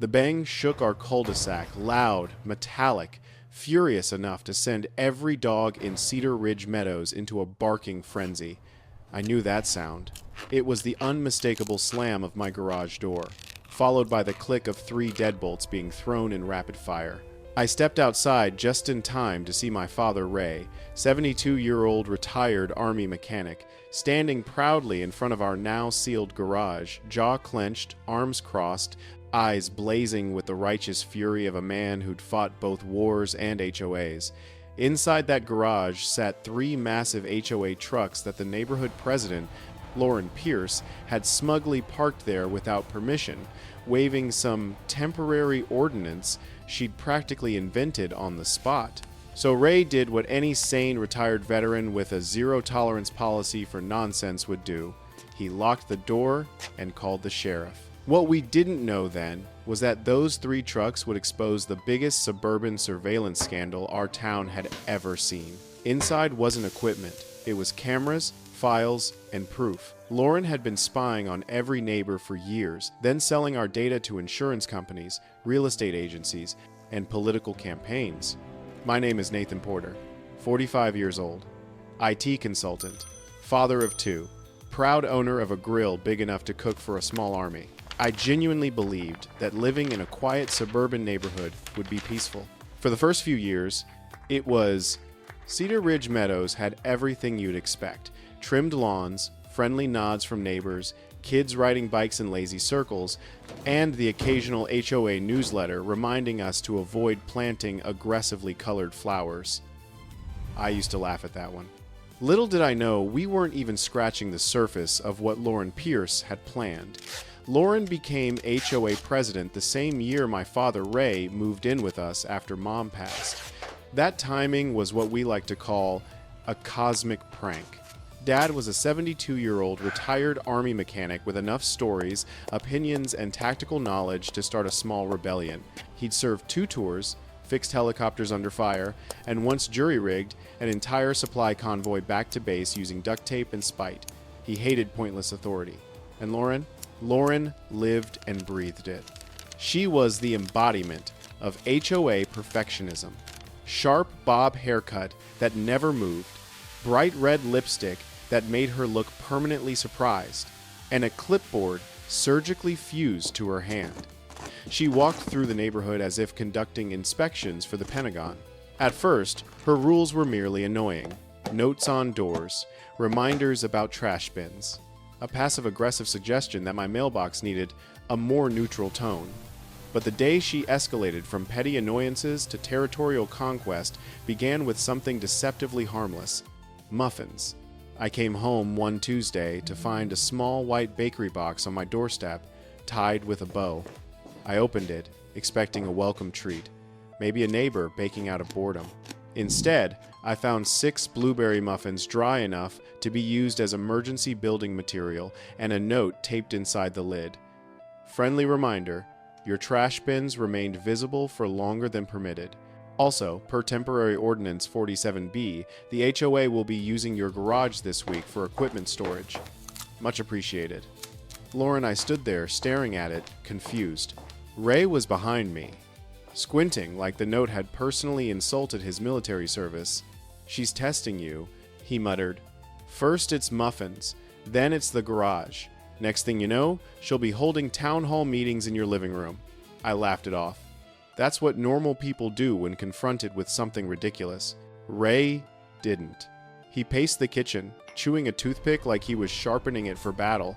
The bang shook our cul-de-sac, loud, metallic, furious enough to send every dog in Cedar Ridge Meadows into a barking frenzy. I knew that sound. It was the unmistakable slam of my garage door, followed by the click of 3 deadbolts being thrown in rapid fire. I stepped outside just in time to see my father, Ray, 72-year-old retired Army mechanic, standing proudly in front of our now sealed garage, jaw clenched, arms crossed, eyes blazing with the righteous fury of a man who'd fought both wars and HOAs. Inside that garage sat 3 massive HOA trucks that the neighborhood president, Lauren Pierce, had smugly parked there without permission, waving some temporary ordinance she'd practically invented on the spot. So Ray did what any sane retired veteran with a zero-tolerance policy for nonsense would do. He locked the door and called the sheriff. What we didn't know then was that those 3 trucks would expose the biggest suburban surveillance scandal our town had ever seen. Inside wasn't equipment. It was cameras, files, and proof. Lauren had been spying on every neighbor for years, then selling our data to insurance companies, real estate agencies, and political campaigns. My name is Nathan Porter, 45 years old, IT consultant, father of 2, proud owner of a grill big enough to cook for a small army. I genuinely believed that living in a quiet suburban neighborhood would be peaceful. For the first few years, it was Cedar Ridge Meadows had everything you'd expect. Trimmed lawns, friendly nods from neighbors, kids riding bikes in lazy circles, and the occasional HOA newsletter reminding us to avoid planting aggressively colored flowers. I used to laugh at that one. Little did I know we weren't even scratching the surface of what Lauren Pierce had planned. Lauren became HOA president the same year my father Ray moved in with us after Mom passed. That timing was what we like to call a cosmic prank. Dad was a 72-year-old retired Army mechanic with enough stories, opinions, and tactical knowledge to start a small rebellion. He'd served 2 tours, fixed helicopters under fire, and once jury-rigged an entire supply convoy back to base using duct tape and spite. He hated pointless authority. And Lauren lived and breathed it. She was the embodiment of HOA perfectionism. Sharp bob haircut that never moved, bright red lipstick that made her look permanently surprised, and a clipboard surgically fused to her hand. She walked through the neighborhood as if conducting inspections for the Pentagon. At first, her rules were merely annoying. Notes on doors, reminders about trash bins, a passive-aggressive suggestion that my mailbox needed a more neutral tone. But the day she escalated from petty annoyances to territorial conquest began with something deceptively harmless: muffins. I came home one Tuesday to find a small white bakery box on my doorstep, tied with a bow. I opened it, expecting a welcome treat, maybe a neighbor baking out of boredom. Instead, I found 6 blueberry muffins dry enough to be used as emergency building material and a note taped inside the lid. Friendly reminder, your trash bins remained visible for longer than permitted. Also, per Temporary Ordinance 47B, the HOA will be using your garage this week for equipment storage. Much appreciated. Lauren, I stood there staring at it, confused. Ray was behind me, squinting like the note had personally insulted his military service. "She's testing you," he muttered. "First it's muffins, then it's the garage. Next thing you know, she'll be holding town hall meetings in your living room." I laughed it off. That's what normal people do when confronted with something ridiculous. Ray didn't. He paced the kitchen, chewing a toothpick like he was sharpening it for battle.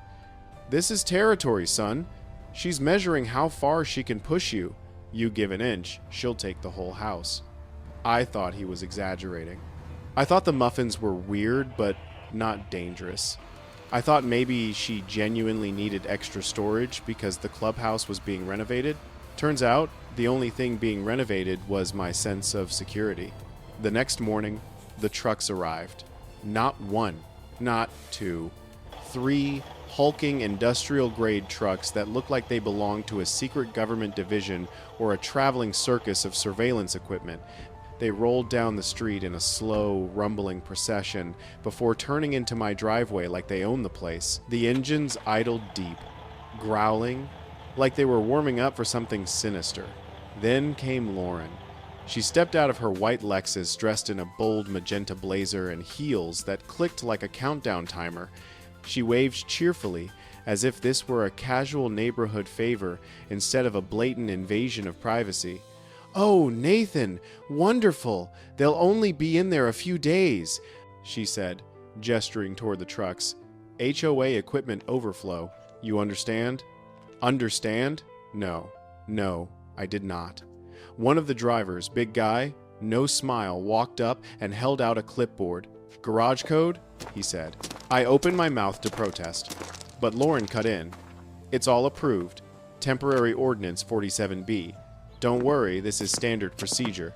"This is territory, son. She's measuring how far she can push you. You give an inch, she'll take the whole house." I thought he was exaggerating. I thought the muffins were weird, but not dangerous. I thought maybe she genuinely needed extra storage because the clubhouse was being renovated. Turns out, the only thing being renovated was my sense of security. The next morning, the trucks arrived. Not 1, not 2, 3 hulking industrial-grade trucks that looked like they belonged to a secret government division or a traveling circus of surveillance equipment. They rolled down the street in a slow, rumbling procession before turning into my driveway like they owned the place. The engines idled deep, growling, like they were warming up for something sinister. Then came Lauren. She stepped out of her white Lexus dressed in a bold magenta blazer and heels that clicked like a countdown timer. She waved cheerfully, as if this were a casual neighborhood favor instead of a blatant invasion of privacy. "Oh, Nathan, wonderful! They'll only be in there a few days," she said, gesturing toward the trucks. "HOA equipment overflow. You understand?" Understand? No, I did not. One of the drivers, big guy, no smile, walked up and held out a clipboard. "Garage code?" he said. I opened my mouth to protest, but Lauren cut in. "It's all approved. Temporary Ordinance 47B. Don't worry, this is standard procedure."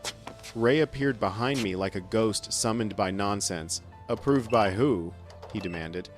Ray appeared behind me like a ghost summoned by nonsense. "Approved by who?" he demanded.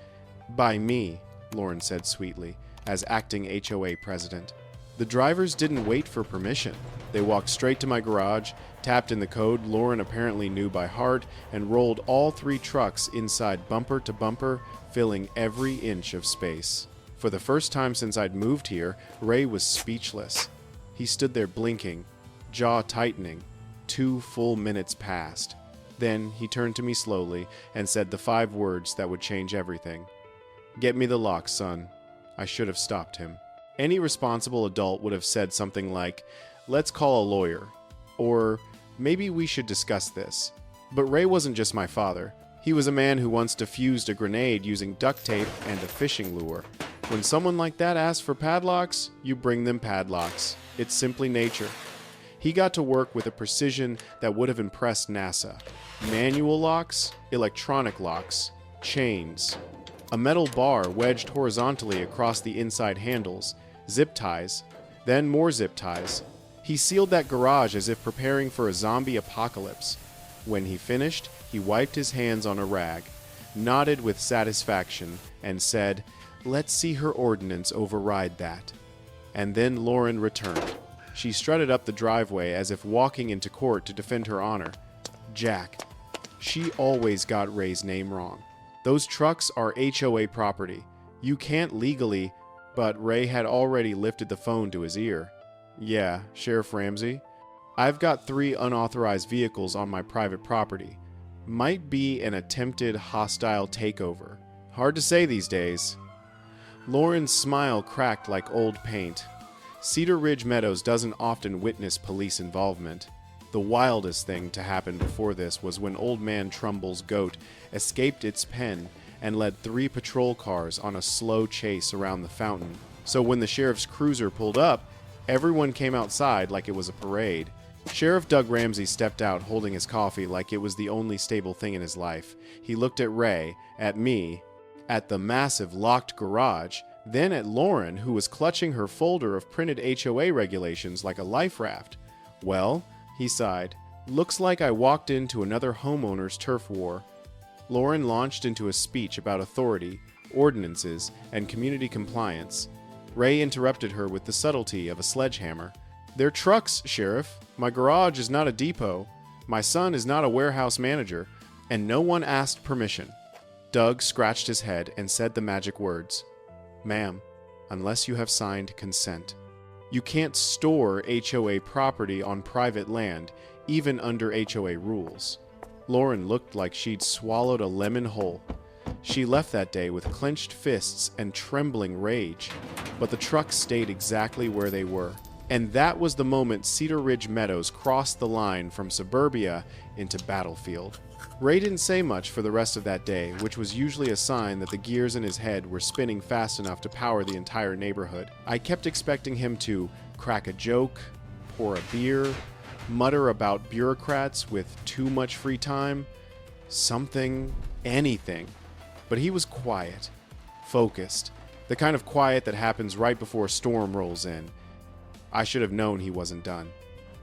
"By me," Lauren said sweetly, as acting HOA president. The drivers didn't wait for permission. They walked straight to my garage, tapped in the code Lauren apparently knew by heart, and rolled all 3 trucks inside bumper to bumper, filling every inch of space. For the first time since I'd moved here, Ray was speechless. He stood there blinking, jaw tightening. 2 full minutes passed. Then he turned to me slowly and said the 5 words that would change everything. "Get me the lock, son." I should have stopped him. Any responsible adult would have said something like, "Let's call a lawyer," or "Maybe we should discuss this." But Ray wasn't just my father. He was a man who once defused a grenade using duct tape and a fishing lure. When someone like that asks for padlocks, you bring them padlocks. It's simply nature. He got to work with a precision that would have impressed NASA. Manual locks, electronic locks, chains, a metal bar wedged horizontally across the inside handles, zip ties, then more zip ties. He sealed that garage as if preparing for a zombie apocalypse. When he finished, he wiped his hands on a rag, nodded with satisfaction, and said, "Let's see her ordinance override that." And then Lauren returned. She strutted up the driveway as if walking into court to defend her honor. Jack. She always got Ray's name wrong. Those trucks are HOA property. You can't legally... But Ray had already lifted the phone to his ear. "Yeah, Sheriff Ramsey? I've got 3 unauthorized vehicles on my private property. Might be an attempted hostile takeover. Hard to say these days." Lauren's smile cracked like old paint. Cedar Ridge Meadows doesn't often witness police involvement. The wildest thing to happen before this was when Old Man Trumbull's goat escaped its pen and led 3 patrol cars on a slow chase around the fountain. So when the sheriff's cruiser pulled up, everyone came outside like it was a parade. Sheriff Doug Ramsey stepped out holding his coffee like it was the only stable thing in his life. He looked at Ray, at me, at the massive locked garage, then at Lauren, who was clutching her folder of printed HOA regulations like a life raft. "Well," he sighed, "looks like I walked into another homeowner's turf war." Lauren launched into a speech about authority, ordinances, and community compliance. Ray interrupted her with the subtlety of a sledgehammer. "They're trucks, Sheriff. My garage is not a depot. My son is not a warehouse manager. And no one asked permission." Doug scratched his head and said the magic words. "Ma'am, unless you have signed consent. You can't store HOA property on private land, even under HOA rules." Lauren looked like she'd swallowed a lemon whole. She left that day with clenched fists and trembling rage, but the trucks stayed exactly where they were. And that was the moment Cedar Ridge Meadows crossed the line from suburbia into battlefield. Ray didn't say much for the rest of that day, which was usually a sign that the gears in his head were spinning fast enough to power the entire neighborhood. I kept expecting him to crack a joke, pour a beer, mutter about bureaucrats with too much free time, something, anything. But he was quiet, focused, the kind of quiet that happens right before a storm rolls in. I should have known he wasn't done.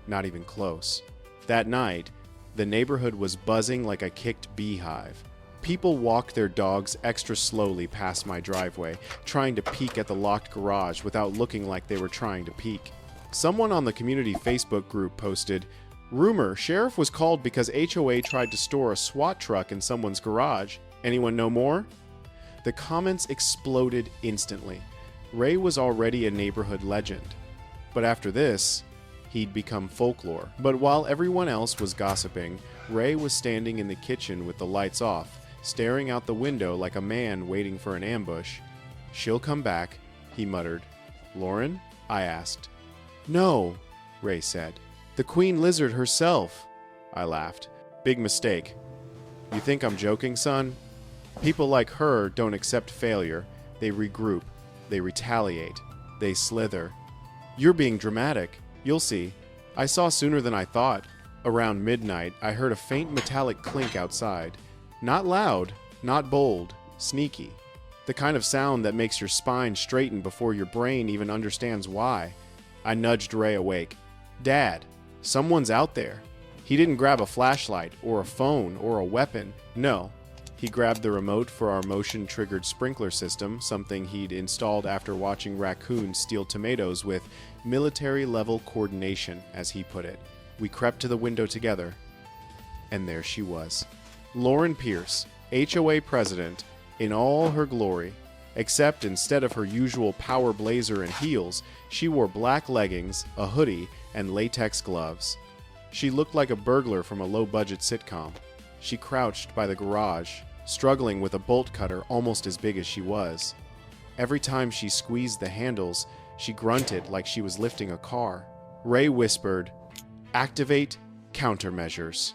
Not even close. That night, the neighborhood was buzzing like a kicked beehive. People walked their dogs extra slowly past my driveway, trying to peek at the locked garage without looking like they were trying to peek. Someone on the community Facebook group posted, "Rumor, sheriff was called because HOA tried to store a SWAT truck in someone's garage. Anyone know more?" The comments exploded instantly. Ray was already a neighborhood legend. But after this, he'd become folklore. But while everyone else was gossiping, Ray was standing in the kitchen with the lights off, staring out the window like a man waiting for an ambush. "She'll come back," he muttered. "Lauren?" I asked. "No," Ray said. "The Queen Lizard herself." I laughed. "Big mistake. You think I'm joking, son? People like her don't accept failure. They regroup. They retaliate. They slither." "You're being dramatic. You'll see." I saw sooner than I thought. Around midnight, I heard a faint metallic clink outside. Not loud, not bold, sneaky. The kind of sound that makes your spine straighten before your brain even understands why. I nudged Ray awake. "Dad, someone's out there." He didn't grab a flashlight or a phone or a weapon. No. He grabbed the remote for our motion-triggered sprinkler system, something he'd installed after watching raccoons steal tomatoes with military-level coordination, as he put it. We crept to the window together, and there she was. Lauren Pierce, HOA president, in all her glory, except instead of her usual power blazer and heels, she wore black leggings, a hoodie, and latex gloves. She looked like a burglar from a low-budget sitcom. She crouched by the garage, struggling with a bolt cutter almost as big as she was. Every time she squeezed the handles, she grunted like she was lifting a car. Ray whispered, "Activate countermeasures."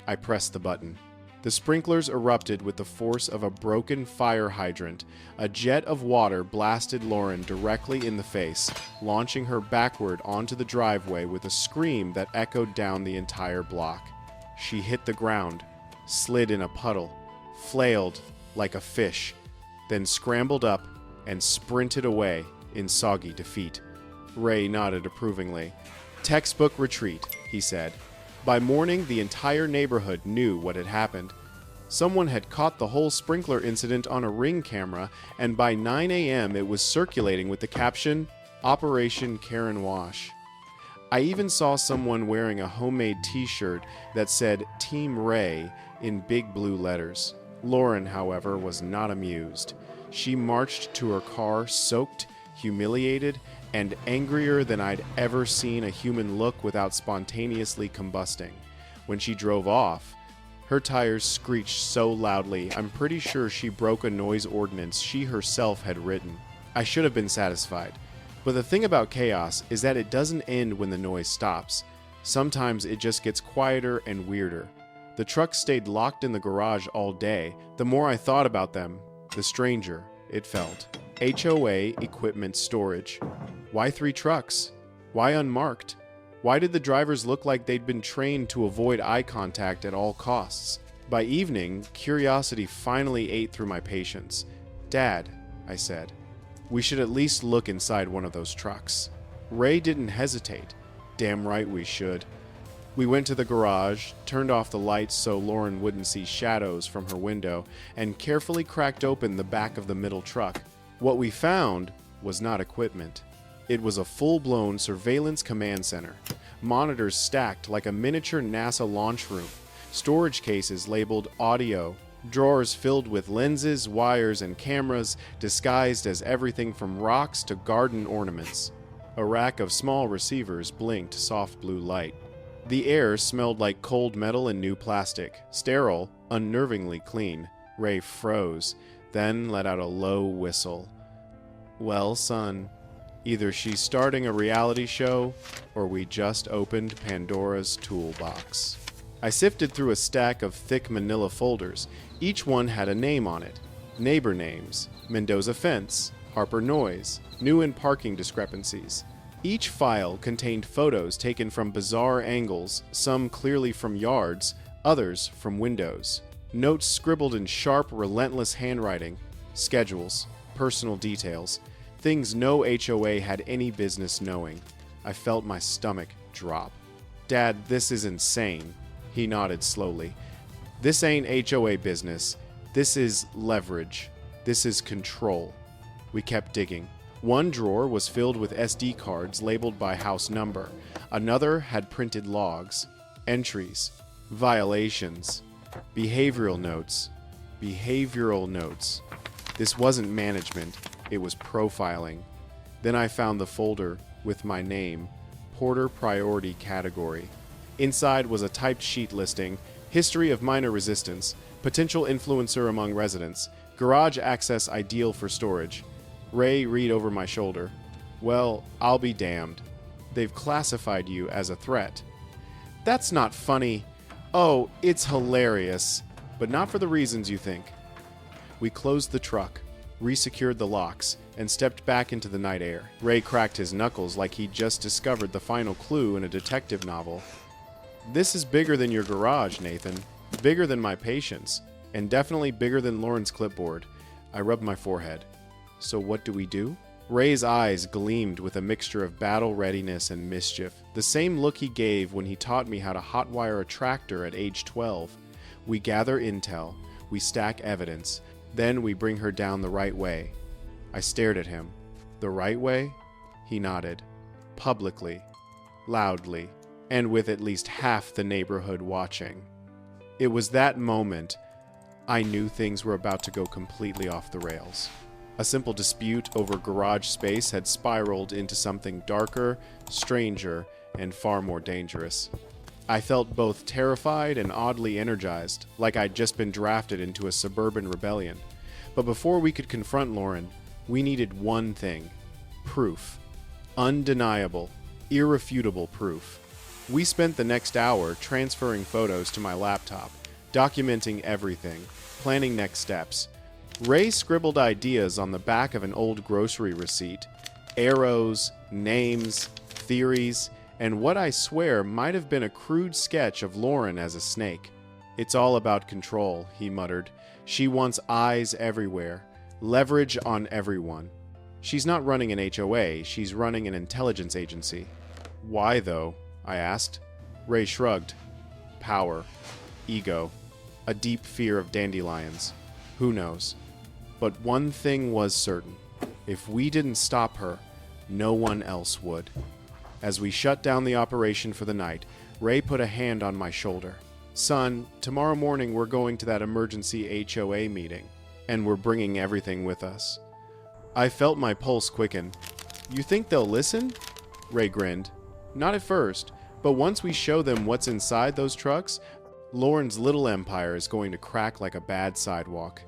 I pressed the button. The sprinklers erupted with the force of a broken fire hydrant. A jet of water blasted Lauren directly in the face, launching her backward onto the driveway with a scream that echoed down the entire block. She hit the ground, slid in a puddle, flailed like a fish, then scrambled up and sprinted away in soggy defeat. Ray nodded approvingly. "Textbook retreat," he said. By morning, the entire neighborhood knew what had happened. Someone had caught the whole sprinkler incident on a Ring camera, and by 9 a.m. it was circulating with the caption, "Operation Karen Wash." I even saw someone wearing a homemade t-shirt that said Team Ray in big blue letters. Lauren, however, was not amused. She marched to her car soaked, humiliated, and angrier than I'd ever seen a human look without spontaneously combusting. When she drove off, her tires screeched so loudly, I'm pretty sure she broke a noise ordinance she herself had written. I should have been satisfied. But the thing about chaos is that it doesn't end when the noise stops. Sometimes it just gets quieter and weirder. The trucks stayed locked in the garage all day. The more I thought about them, the stranger it felt. HOA equipment storage. Why 3 trucks? Why unmarked? Why did the drivers look like they'd been trained to avoid eye contact at all costs? By evening, curiosity finally ate through my patience. "Dad," I said, "we should at least look inside one of those trucks." Ray didn't hesitate. Damn right we should. We went to the garage, turned off the lights so Lauren wouldn't see shadows from her window, and carefully cracked open the back of the middle truck. What we found was not equipment. It was a full-blown surveillance command center. Monitors stacked like a miniature NASA launch room. Storage cases labeled audio. Drawers filled with lenses, wires, and cameras disguised as everything from rocks to garden ornaments. A rack of small receivers blinked soft blue light. The air smelled like cold metal and new plastic. Sterile, unnervingly clean. Ray froze, then let out a low whistle. "Well, son, either she's starting a reality show, or we just opened Pandora's toolbox." I sifted through a stack of thick manila folders. Each one had a name on it. Neighbor names, Mendoza Fence, Harper Noise, new and parking discrepancies. Each file contained photos taken from bizarre angles, some clearly from yards, others from windows. Notes scribbled in sharp, relentless handwriting. Schedules, personal details, things no HOA had any business knowing. I felt my stomach drop. "Dad, this is insane." He nodded slowly. "This ain't HOA business. This is leverage. This is control." We kept digging. One drawer was filled with SD cards labeled by house number. Another had printed logs, entries, violations, behavioral notes. Behavioral notes. This wasn't management. It was profiling. Then I found the folder with my name, Porter Priority Category. Inside was a typed sheet listing, history of minor resistance, potential influencer among residents, garage access ideal for storage. Ray read over my shoulder. Well, I'll be damned. They've classified you as a threat. That's not funny. Oh, it's hilarious, but not for the reasons you think. We closed the truck, resecured the locks, and stepped back into the night air. Ray cracked his knuckles like he'd just discovered the final clue in a detective novel. This is bigger than your garage, Nathan. Bigger than my patience. And definitely bigger than Lauren's clipboard. I rubbed my forehead. So what do we do? Ray's eyes gleamed with a mixture of battle readiness and mischief. The same look he gave when he taught me how to hotwire a tractor at age 12. We gather intel. We stack evidence. Then we bring her down the right way. I stared at him. The right way? He nodded. Publicly. Loudly. And with at least half the neighborhood watching. It was that moment I knew things were about to go completely off the rails. A simple dispute over garage space had spiraled into something darker, stranger, and far more dangerous. I felt both terrified and oddly energized, like I'd just been drafted into a suburban rebellion. But before we could confront Lauren, we needed one thing. Proof. Undeniable, irrefutable proof. We spent the next hour transferring photos to my laptop, documenting everything, planning next steps. Ray scribbled ideas on the back of an old grocery receipt. Arrows, names, theories, and what I swear might have been a crude sketch of Lauren as a snake. It's all about control, he muttered. She wants eyes everywhere, leverage on everyone. She's not running an HOA, she's running an intelligence agency. Why, though? I asked. Ray shrugged. Power. Ego. A deep fear of dandelions. Who knows? But one thing was certain. If we didn't stop her, no one else would. As we shut down the operation for the night, Ray put a hand on my shoulder. Son, tomorrow morning we're going to that emergency HOA meeting, and we're bringing everything with us. I felt my pulse quicken. You think they'll listen? Ray grinned. Not at first, but once we show them what's inside those trucks, Lauren's little empire is going to crack like a bad sidewalk.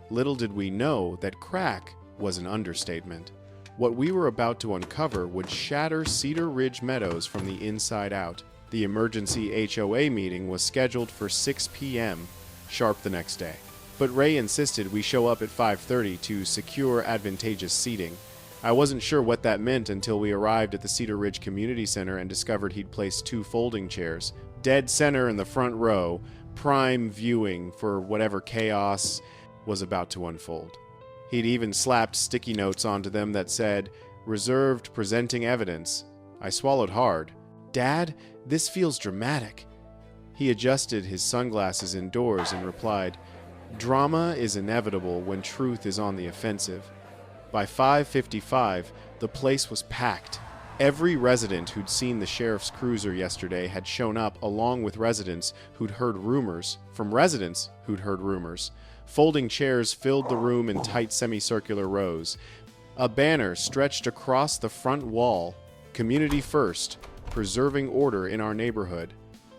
Little did we know that crack was an understatement. What we were about to uncover would shatter Cedar Ridge Meadows from the inside out. The emergency HOA meeting was scheduled for 6 p.m. sharp the next day. But Ray insisted we show up at 5:30 to secure advantageous seating. I wasn't sure what that meant until we arrived at the Cedar Ridge Community Center and discovered he'd placed 2 folding chairs, dead center in the front row, prime viewing for whatever chaos was about to unfold. He'd even slapped sticky notes onto them that said, "Reserved presenting evidence." I swallowed hard. Dad, this feels dramatic. He adjusted his sunglasses indoors and replied, "Drama is inevitable when truth is on the offensive." By 5:55, the place was packed. Every resident who'd seen the sheriff's cruiser yesterday had shown up, along with residents who'd heard rumors from residents who'd heard rumors. Folding chairs filled the room in tight semicircular rows. A banner stretched across the front wall, "Community First, preserving order in our neighborhood."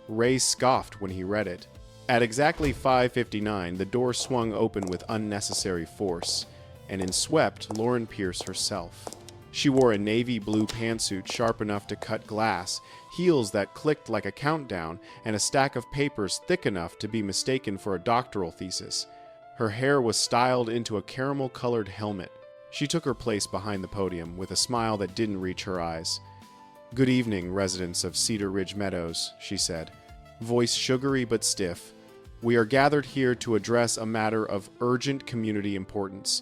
Ray scoffed when he read it. At exactly 5:59, the door swung open with unnecessary force, and in swept Lauren Pierce herself. She wore a navy blue pantsuit sharp enough to cut glass, heels that clicked like a countdown, and a stack of papers thick enough to be mistaken for a doctoral thesis. Her hair was styled into a caramel-colored helmet. She took her place behind the podium with a smile that didn't reach her eyes. "Good evening, residents of Cedar Ridge Meadows," she said, voice sugary but stiff. "We are gathered here to address a matter of urgent community importance."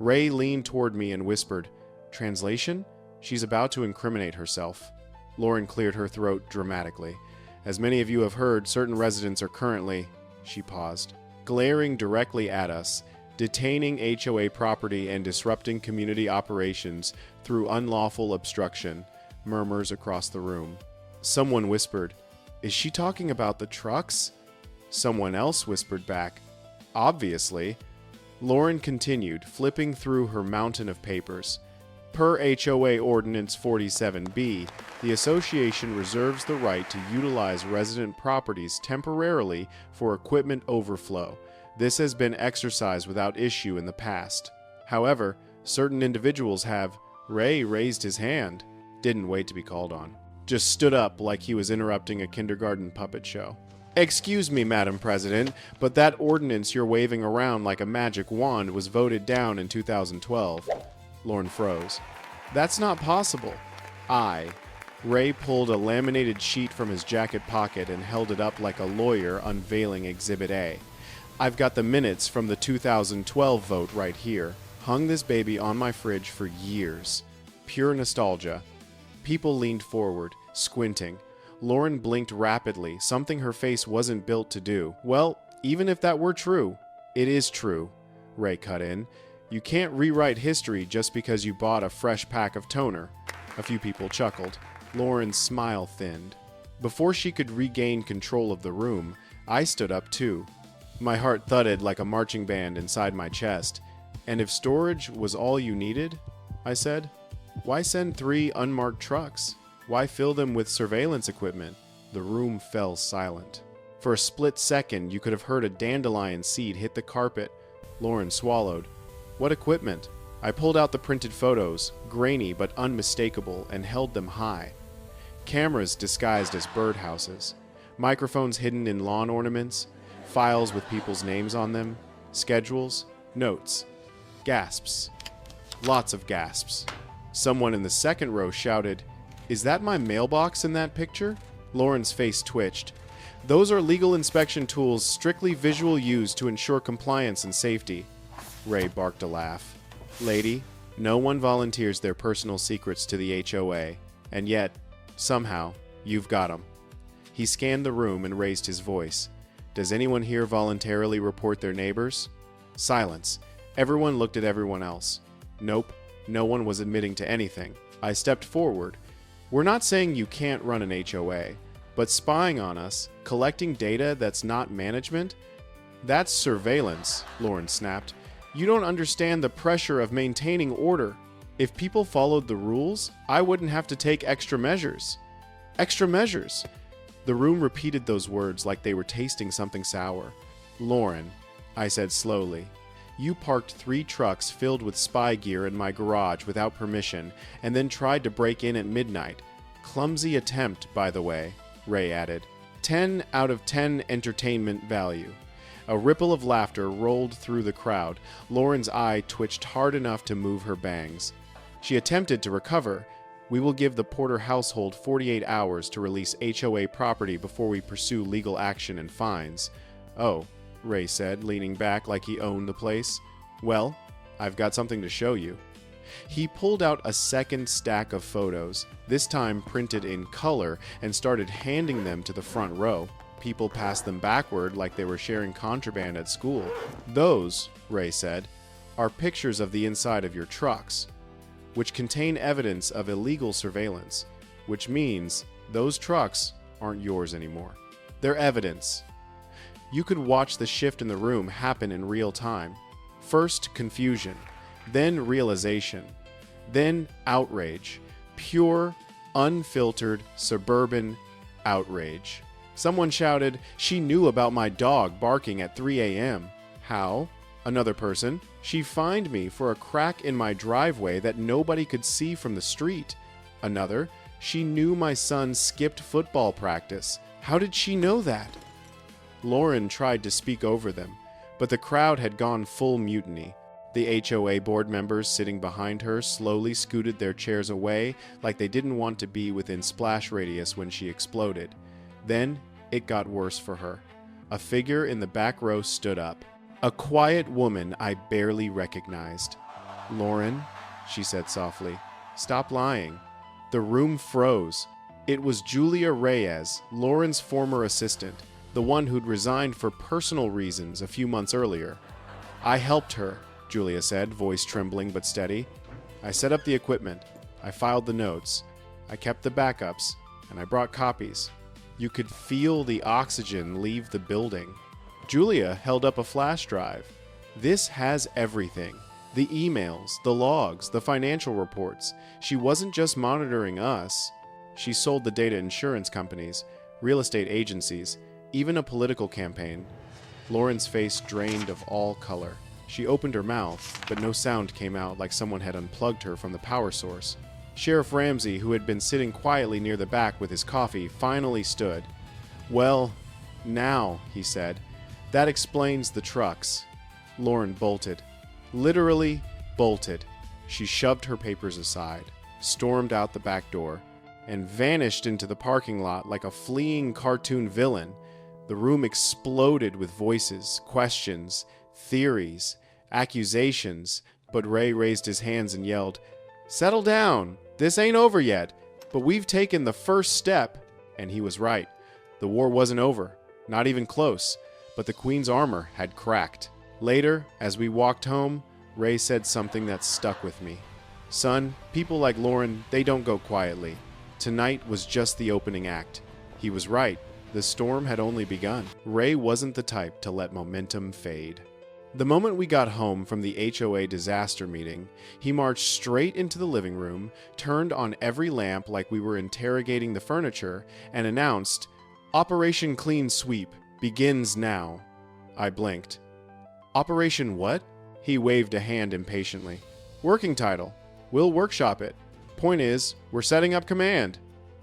Ray leaned toward me and whispered, "Translation? She's about to incriminate herself." Lauren cleared her throat dramatically. "As many of you have heard, certain residents are currently..." She paused. "Glaring directly at us, detaining HOA property and disrupting community operations through unlawful obstruction." Murmurs across the room. Someone whispered, "Is she talking about the trucks?" Someone else whispered back, "Obviously." Lauren continued, flipping through her mountain of papers. Per HOA Ordinance 47B, the association reserves the right to utilize resident properties temporarily for equipment overflow. This has been exercised without issue in the past. However, certain individuals have. Ray raised his hand, didn't wait to be called on, just stood up like he was interrupting a kindergarten puppet show. Excuse me, Madam President, but that ordinance you're waving around like a magic wand was voted down in 2012. Lauren froze. That's not possible. Ray pulled a laminated sheet from his jacket pocket and held it up like a lawyer unveiling Exhibit A. I've got the minutes from the 2012 vote right here. Hung this baby on my fridge for years. Pure nostalgia. People leaned forward, squinting. Lauren blinked rapidly, something her face wasn't built to do. Well, even if that were true, it is true, Ray cut in. You can't rewrite history just because you bought a fresh pack of toner. A few people chuckled. Lauren's smile thinned. Before she could regain control of the room, I stood up too. My heart thudded like a marching band inside my chest. And if storage was all you needed, I said, why send 3 unmarked trucks? Why fill them with surveillance equipment? The room fell silent. For a split second, you could have heard a dandelion seed hit the carpet. Lauren swallowed. What equipment? I pulled out the printed photos, grainy but unmistakable, and held them high. Cameras disguised as birdhouses, microphones hidden in lawn ornaments, files with people's names on them, schedules, notes, gasps. Lots of gasps. Someone in the second row shouted, "Is that my mailbox in that picture?" Lauren's face twitched. Those are legal inspection tools strictly visual used to ensure compliance and safety. Ray barked a laugh. Lady, no one volunteers their personal secrets to the HOA, and yet, somehow, you've got 'em. He scanned the room and raised his voice. Does anyone here voluntarily report their neighbors? Silence. Everyone looked at everyone else. Nope, no one was admitting to anything. I stepped forward. We're not saying you can't run an HOA, but spying on us, collecting data that's not management, that's surveillance, Lauren snapped. You don't understand the pressure of maintaining order. If people followed the rules, I wouldn't have to take extra measures. Extra measures. The room repeated those words like they were tasting something sour. Lauren, I said slowly, you parked 3 trucks filled with spy gear in my garage without permission, and then tried to break in at midnight. Clumsy attempt, by the way, Ray added. 10 out of 10 entertainment value. A ripple of laughter rolled through the crowd. Lauren's eye twitched hard enough to move her bangs. She attempted to recover. We will give the Porter household 48 hours to release HOA property before we pursue legal action and fines. Oh, Ray said, leaning back like he owned the place. Well, I've got something to show you. He pulled out a second stack of photos, this time printed in color, and started handing them to the front row. People passed them backward like they were sharing contraband at school. Those, Ray said, are pictures of the inside of your trucks, which contain evidence of illegal surveillance, which means those trucks aren't yours anymore. They're evidence. You could watch the shift in the room happen in real time. First, confusion, then realization, then outrage. Pure, unfiltered, suburban outrage. Someone shouted, "She knew about my dog barking at 3 a.m. How? Another person, "She fined me for a crack in my driveway that nobody could see from the street." Another, "She knew my son skipped football practice. How did she know that?" Lauren tried to speak over them, but the crowd had gone full mutiny. The HOA board members sitting behind her slowly scooted their chairs away like they didn't want to be within splash radius when she exploded. Then it got worse for her. A figure in the back row stood up. A quiet woman I barely recognized. "Lauren," she said softly, "stop lying." The room froze. It was Julia Reyes, Lauren's former assistant, the one who'd resigned for personal reasons a few months earlier. "I helped her," Julia said, voice trembling but steady. "I set up the equipment. I filed the notes. I kept the backups, and I brought copies." You could feel the oxygen leave the building. Julia held up a flash drive. This has everything. The emails, the logs, the financial reports. She wasn't just monitoring us. She sold the data insurance companies, real estate agencies, even a political campaign. Lauren's face drained of all color. She opened her mouth, but no sound came out, like someone had unplugged her from the power source. Sheriff Ramsey, who had been sitting quietly near the back with his coffee, finally stood. "Well, now," he said, "that explains the trucks." Lauren bolted. Literally bolted. She shoved her papers aside, stormed out the back door, and vanished into the parking lot like a fleeing cartoon villain. The room exploded with voices, questions, theories, accusations, but Ray raised his hands and yelled, "Settle down! This ain't over yet, but we've taken the first step." And he was right. The war wasn't over, not even close, but the Queen's armor had cracked. Later, as we walked home, Ray said something that stuck with me. "Son, people like Lauren, they don't go quietly. Tonight was just the opening act." He was right. The storm had only begun. Ray wasn't the type to let momentum fade. The moment we got home from the HOA disaster meeting, he marched straight into the living room, turned on every lamp like we were interrogating the furniture, and announced, "Operation Clean Sweep begins now." I blinked. "Operation what?" He waved a hand impatiently. "Working title. We'll workshop it. Point is, we're setting up command."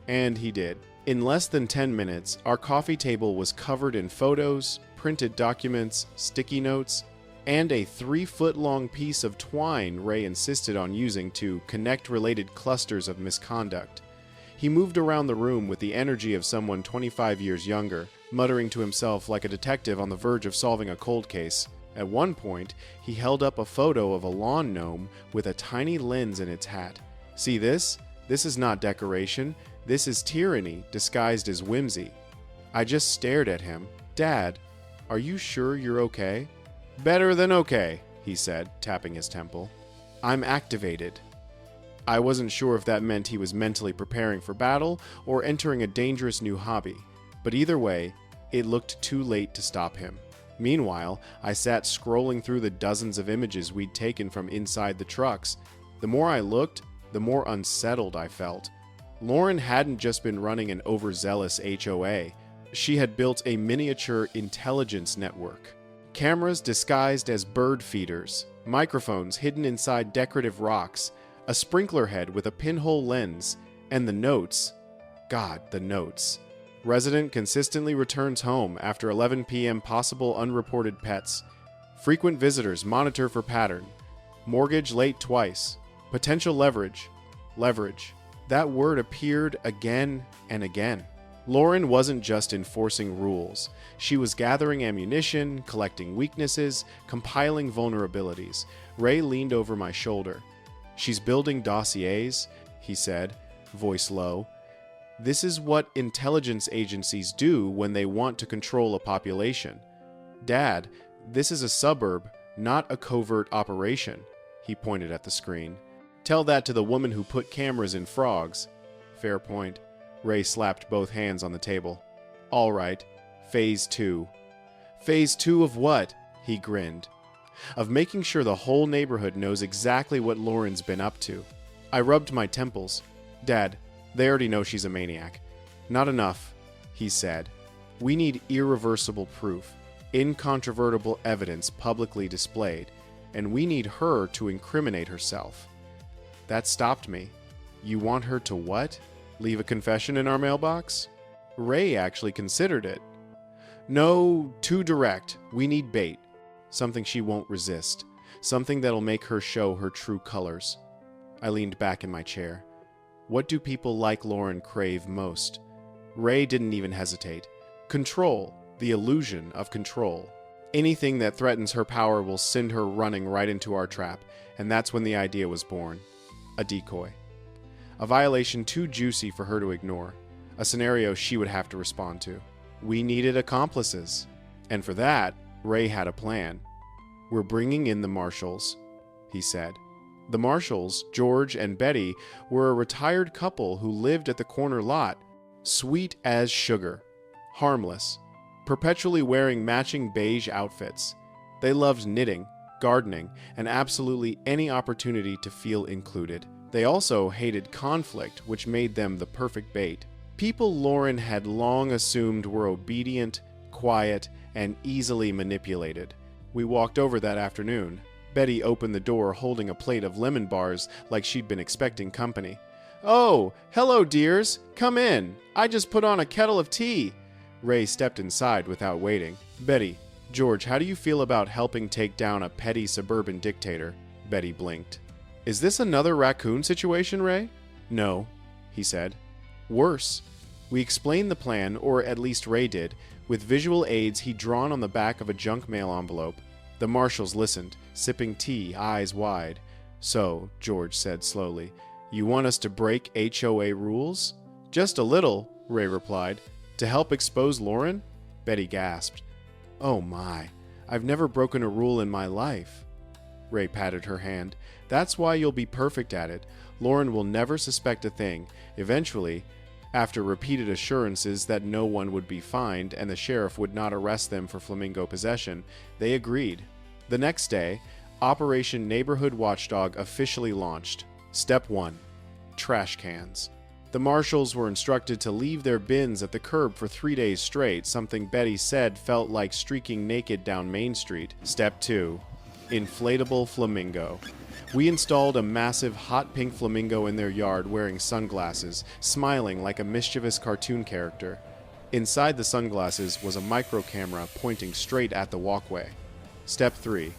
And he did. In less than 10 minutes, our coffee table was covered in photos, printed documents, sticky notes, and a 3-foot-long piece of twine Ray insisted on using to connect related clusters of misconduct. He moved around the room with the energy of someone 25 years younger, muttering to himself like a detective on the verge of solving a cold case. At one point, he held up a photo of a lawn gnome with a tiny lens in its hat. "See this? This is not decoration. This is tyranny disguised as whimsy." I just stared at him. "Dad, are you sure you're okay?" "Better than okay," he said, tapping his temple. "I'm activated." I wasn't sure if that meant he was mentally preparing for battle or entering a dangerous new hobby, but either way, it looked too late to stop him. Meanwhile, I sat scrolling through the dozens of images we'd taken from inside the trucks. The more I looked, the more unsettled I felt. Lauren hadn't just been running an overzealous HOA. She had built a miniature intelligence network. Cameras disguised as bird feeders, microphones hidden inside decorative rocks, a sprinkler head with a pinhole lens, and the notes. God, the notes. Resident consistently returns home after 11 p.m. Possible unreported pets. Frequent visitors monitor for pattern. Mortgage late twice. Potential leverage. Leverage. That word appeared again and again. Lauren wasn't just enforcing rules. She was gathering ammunition, collecting weaknesses, compiling vulnerabilities. Ray leaned over my shoulder. "She's building dossiers," he said, voice low. "This is what intelligence agencies do when they want to control a population. Dad, this is a suburb, not a covert operation." He pointed at the screen. "Tell that to the woman who put cameras in frogs." Fair point. Ray slapped both hands on the table. "All right. Phase 2. "Phase 2 of what?" He grinned. "Of making sure the whole neighborhood knows exactly what Lauren's been up to." I rubbed my temples. "Dad, they already know she's a maniac." "Not enough," he said. "We need irreversible proof, incontrovertible evidence publicly displayed, and we need her to incriminate herself." That stopped me. "You want her to what? Leave a confession in our mailbox?" Ray actually considered it. "No, too direct. We need bait. Something she won't resist. Something that'll make her show her true colors." I leaned back in my chair. What do people like Lauren crave most? Ray didn't even hesitate. Control. The illusion of control. Anything that threatens her power will send her running right into our trap, and that's when the idea was born. A decoy. A violation too juicy for her to ignore. A scenario she would have to respond to. We needed accomplices. And for that, Ray had a plan. "We're bringing in the Marshalls," he said. The Marshalls, George and Betty, were a retired couple who lived at the corner lot. Sweet as sugar. Harmless. Perpetually wearing matching beige outfits. They loved knitting. gardening, and absolutely any opportunity to feel included. They also hated conflict, which made them the perfect bait. People Lauren had long assumed were obedient, quiet, and easily manipulated. We walked over that afternoon. Betty opened the door holding a plate of lemon bars like she'd been expecting company. "Oh, hello, dears. Come in. I just put on a kettle of tea." Ray stepped inside without waiting. "Betty, George, how do you feel about helping take down a petty suburban dictator?" Betty blinked. "Is this another raccoon situation, Ray?" "No," he said. "Worse." We explained the plan, or at least Ray did, with visual aids he'd drawn on the back of a junk mail envelope. The marshals listened, sipping tea, eyes wide. "So," George said slowly, "you want us to break HOA rules?" "Just a little," Ray replied. "To help expose Lauren?" Betty gasped. "Oh my, I've never broken a rule in my life." Ray patted her hand. "That's why you'll be perfect at it. Lauren will never suspect a thing. Eventually, after repeated assurances that no one would be fined and the sheriff would not arrest them for flamingo possession, they agreed. The next day, Operation Neighborhood Watchdog officially launched. Step 1. Trash cans. The marshals were instructed to leave their bins at the curb for 3 days straight, something Betty said felt like streaking naked down Main Street. Step 2. Inflatable flamingo. We installed a massive hot pink flamingo in their yard wearing sunglasses, smiling like a mischievous cartoon character. Inside the sunglasses was a micro camera pointing straight at the walkway. Step 3.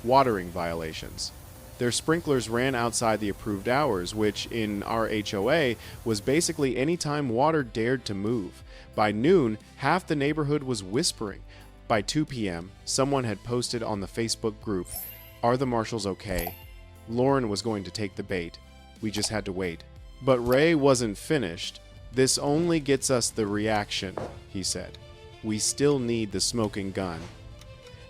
Watering violations. Their sprinklers ran outside the approved hours, which, in our HOA, was basically any time water dared to move. By noon, half the neighborhood was whispering. By 2 p.m., someone had posted on the Facebook group, "Are the marshals okay?" Lauren was going to take the bait. We just had to wait. But Ray wasn't finished. "This only gets us the reaction," he said. "We still need the smoking gun."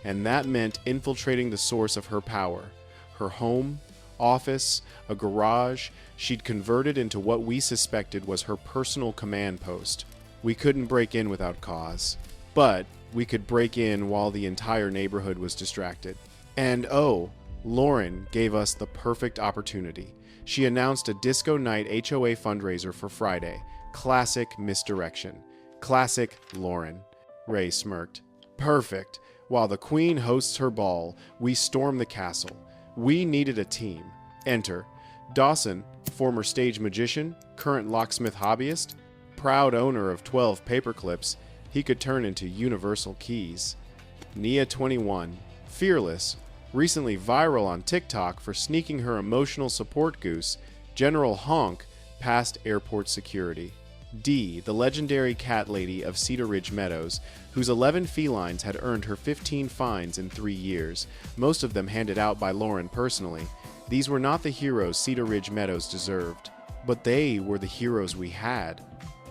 And that meant infiltrating the source of her power. Her home, office, a garage, she'd converted into what we suspected was her personal command post. We couldn't break in without cause. But we could break in while the entire neighborhood was distracted. And oh, Lauren gave us the perfect opportunity. She announced a disco night HOA fundraiser for Friday. Classic misdirection. Classic Lauren. Ray smirked. "Perfect. While the queen hosts her ball, we storm the castle. We needed a team. Enter Dawson, former stage magician, current locksmith hobbyist, proud owner of 12 paperclips. He could turn into universal keys. Nia, 21, fearless, recently viral on TikTok for sneaking her emotional support goose, General Honk, past airport security. Dee, the legendary cat lady of Cedar Ridge Meadows, whose 11 felines had earned her 15 fines in 3 years, most of them handed out by Lauren personally. These were not the heroes Cedar Ridge Meadows deserved, but they were the heroes we had.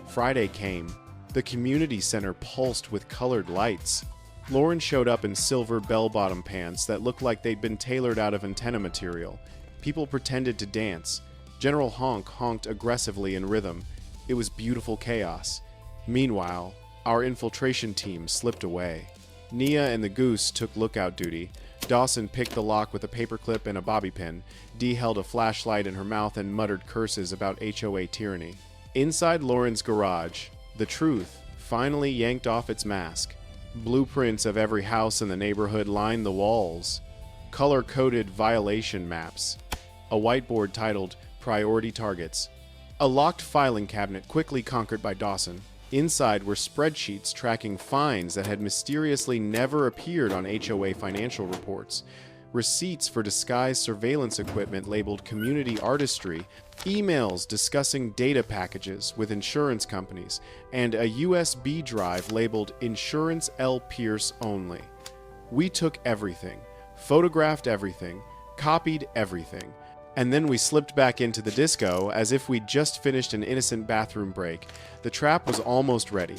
Friday came. The community center pulsed with colored lights. Lauren showed up in silver bell-bottom pants that looked like they'd been tailored out of antenna material. People pretended to dance. General Honk honked aggressively in rhythm. It was beautiful chaos. Meanwhile, our infiltration team slipped away. Nia and the goose took lookout duty. Dawson picked the lock with a paperclip and a bobby pin. Dee held a flashlight in her mouth and muttered curses about HOA tyranny. Inside Lauren's garage, the truth finally yanked off its mask. Blueprints of every house in the neighborhood lined the walls. Color-coded violation maps. A whiteboard titled Priority Targets. A locked filing cabinet quickly conquered by Dawson. Inside were spreadsheets tracking fines that had mysteriously never appeared on HOA financial reports, receipts for disguised surveillance equipment labeled community artistry, emails discussing data packages with insurance companies, and a USB drive labeled Insurance L. Pierce Only. We took everything, photographed everything, copied everything, and then we slipped back into the disco as if we'd just finished an innocent bathroom break. The trap was almost ready.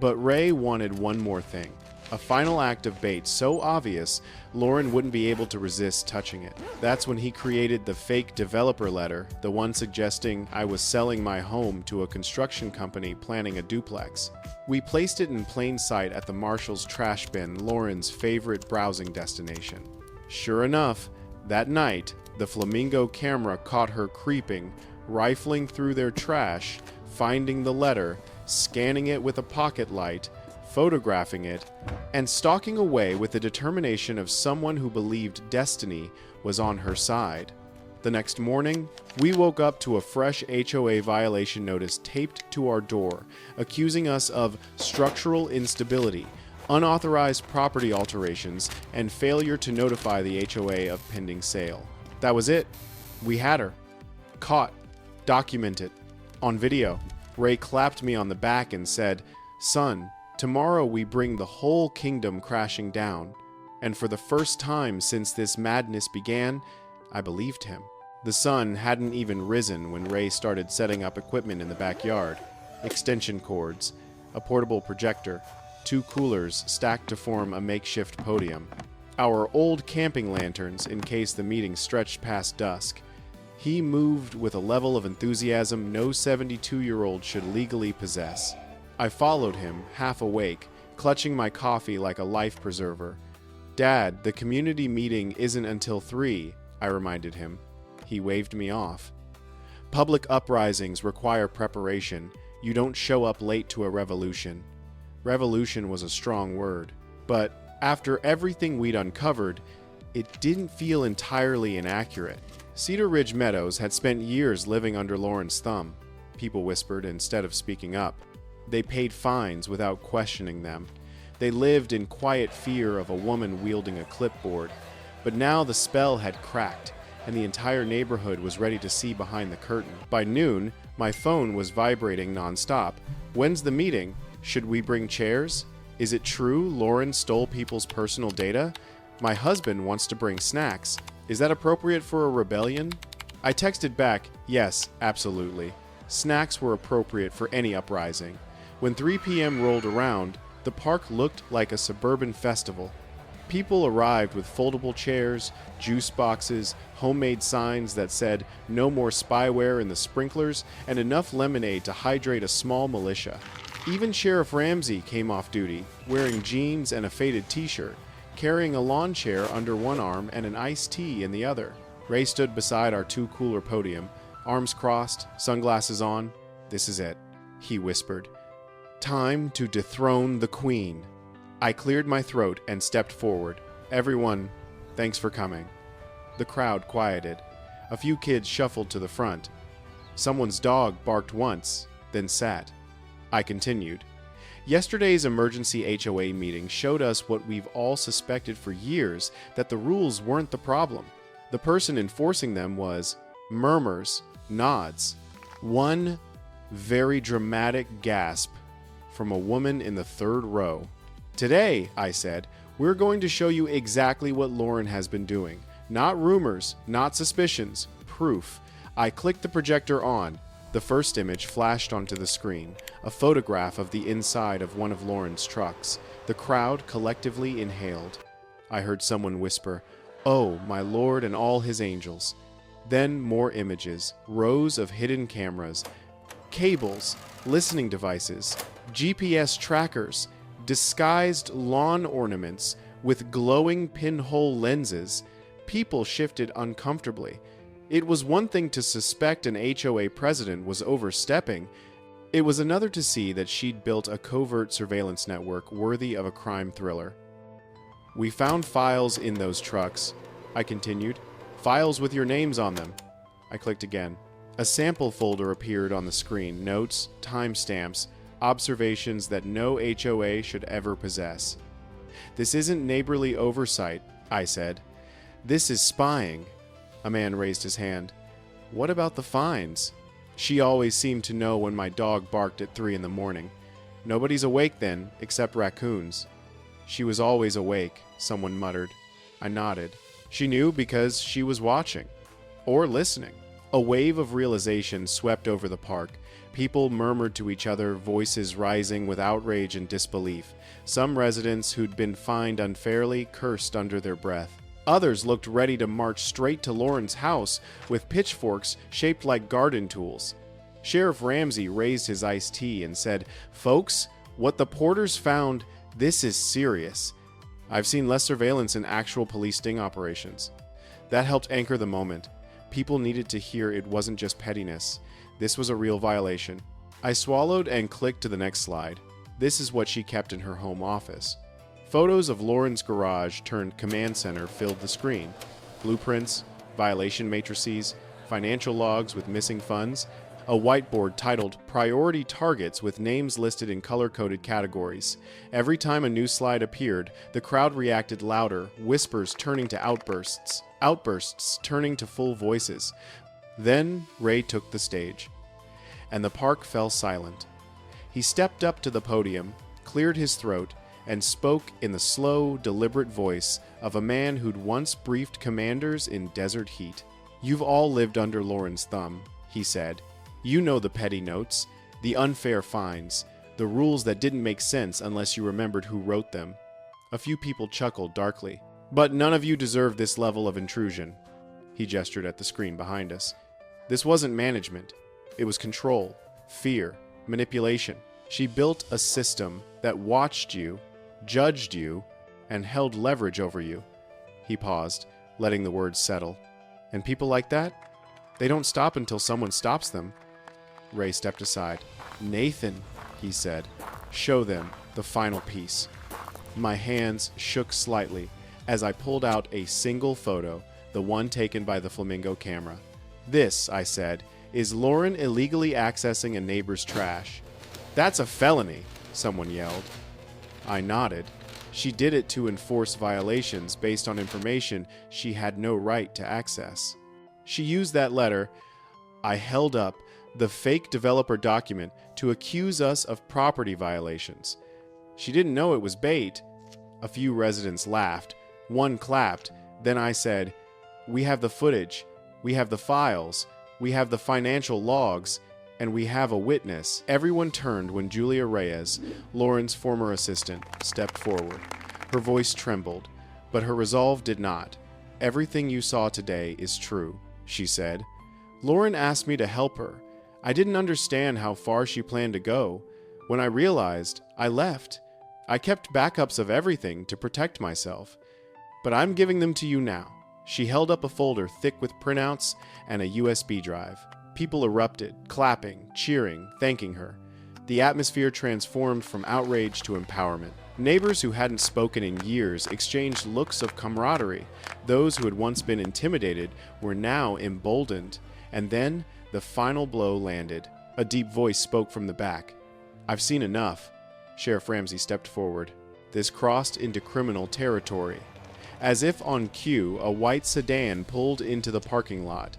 But Ray wanted one more thing. A final act of bait so obvious, Lauren wouldn't be able to resist touching it. That's when he created the fake developer letter, the one suggesting I was selling my home to a construction company planning a duplex. We placed it in plain sight at the Marshall's trash bin, Lauren's favorite browsing destination. Sure enough, that night, the Flamingo camera caught her creeping, rifling through their trash, finding the letter, scanning it with a pocket light, photographing it, and stalking away with the determination of someone who believed destiny was on her side. The next morning, we woke up to a fresh HOA violation notice taped to our door, accusing us of structural instability, unauthorized property alterations, and failure to notify the HOA of pending sale. That was it. We had her. Caught. Documented. On video. Ray clapped me on the back and said, "Son, tomorrow we bring the whole kingdom crashing down." And for the first time since this madness began, I believed him. The sun hadn't even risen when Ray started setting up equipment in the backyard. Extension cords, a portable projector, 2 coolers stacked to form a makeshift podium, our old camping lanterns in case the meeting stretched past dusk. He moved with a level of enthusiasm no 72-year-old should legally possess. I followed him, half awake, clutching my coffee like a life preserver. "Dad, the community meeting isn't until 3, I reminded him. He waved me off. Public uprisings require preparation. You don't show up late to a revolution. Revolution was a strong word, but after everything we'd uncovered, it didn't feel entirely inaccurate. Cedar Ridge Meadows had spent years living under Lauren's thumb. People whispered instead of speaking up. They paid fines without questioning them. They lived in quiet fear of a woman wielding a clipboard. But now the spell had cracked, and the entire neighborhood was ready to see behind the curtain. By noon, my phone was vibrating nonstop. "When's the meeting? Should we bring chairs? Is it true Lauren stole people's personal data? My husband wants to bring snacks. Is that appropriate for a rebellion?" I texted back, "Yes, absolutely." Snacks were appropriate for any uprising. When 3 p.m. rolled around, the park looked like a suburban festival. People arrived with foldable chairs, juice boxes, homemade signs that said "No more spyware in the sprinklers," and enough lemonade to hydrate a small militia. Even Sheriff Ramsey came off duty, wearing jeans and a faded t-shirt, carrying a lawn chair under one arm and an iced tea in the other. Ray stood beside our 2-cooler podium, arms crossed, sunglasses on. "This is it," he whispered. "Time to dethrone the Queen." I cleared my throat and stepped forward. "Everyone, thanks for coming." The crowd quieted. A few kids shuffled to the front. Someone's dog barked once, then sat. I continued. Yesterday's emergency HOA meeting showed us what we've all suspected for years, that the rules weren't the problem. The person enforcing them was murmurs, nods. One very dramatic gasp from a woman in the 3rd row. "Today," I said, "we're going to show you exactly what Lauren has been doing. Not rumors, not suspicions, proof." I clicked the projector on. The first image flashed onto the screen, a photograph of the inside of one of Lauren's trucks. The crowd collectively inhaled. I heard someone whisper, "Oh, my Lord and all his angels." Then more images, rows of hidden cameras, cables, listening devices, GPS trackers, disguised lawn ornaments with glowing pinhole lenses. People shifted uncomfortably. It was one thing to suspect an HOA president was overstepping. It was another to see that she'd built a covert surveillance network worthy of a crime thriller. "We found files in those trucks," I continued. "Files with your names on them." I clicked again. A sample folder appeared on the screen. Notes, timestamps, observations that no HOA should ever possess. "This isn't neighborly oversight," I said. "This is spying." A man raised his hand. "What about the fines?" She always seemed to know when my dog barked at 3 in the morning. "Nobody's awake then, except raccoons." "She was always awake," someone muttered. I nodded. She knew because she was watching. Or listening. A wave of realization swept over the park. People murmured to each other, voices rising with outrage and disbelief. Some residents who'd been fined unfairly cursed under their breath. Others looked ready to march straight to Lauren's house with pitchforks shaped like garden tools. Sheriff Ramsey raised his iced tea and said, "Folks, what the porters found, this is serious." I've seen less surveillance in actual police sting operations. That helped anchor the moment. People needed to hear it wasn't just pettiness. This was a real violation. I swallowed and clicked to the next slide. This is what she kept in her home office. Photos of Lauren's garage turned command center filled the screen. Blueprints, violation matrices, financial logs with missing funds, a whiteboard titled Priority Targets with names listed in color-coded categories. Every time a new slide appeared, the crowd reacted louder, whispers turning to outbursts, outbursts turning to full voices. Then Ray took the stage, and the park fell silent. He stepped up to the podium, cleared his throat, and spoke in the slow, deliberate voice of a man who'd once briefed commanders in desert heat. "You've all lived under Lauren's thumb," he said. "You know the petty notes, the unfair fines, the rules that didn't make sense unless you remembered who wrote them." A few people chuckled darkly. "But none of you deserve this level of intrusion." He gestured at the screen behind us. "This wasn't management. It was control, fear, manipulation. She built a system that watched you, judged you, and held leverage over you." He paused, letting the words settle. "And people like that? They don't stop until someone stops them." Ray stepped aside. "Nathan," he said, "show them the final piece." My hands shook slightly as I pulled out a single photo, the one taken by the Flamingo camera. "This," I said, "is Lauren illegally accessing a neighbor's trash." "That's a felony," someone yelled. I nodded. She did it to enforce violations based on information she had no right to access. She used that letter, I held up, the fake developer document, to accuse us of property violations. She didn't know it was bait. A few residents laughed. One clapped. Then I said, "We have the footage. We have the files. We have the financial logs. And we have a witness." Everyone turned when Julia Reyes, Lauren's former assistant, stepped forward. Her voice trembled, but her resolve did not. "Everything you saw today is true," she said. "Lauren asked me to help her. I didn't understand how far she planned to go. When I realized, I left. I kept backups of everything to protect myself. But I'm giving them to you now." She held up a folder thick with printouts and a USB drive. People erupted, clapping, cheering, thanking her. The atmosphere transformed from outrage to empowerment. Neighbors who hadn't spoken in years exchanged looks of camaraderie. Those who had once been intimidated were now emboldened. And then the final blow landed. A deep voice spoke from the back. "I've seen enough." Sheriff Ramsey stepped forward. This crossed into criminal territory. As if on cue, a white sedan pulled into the parking lot.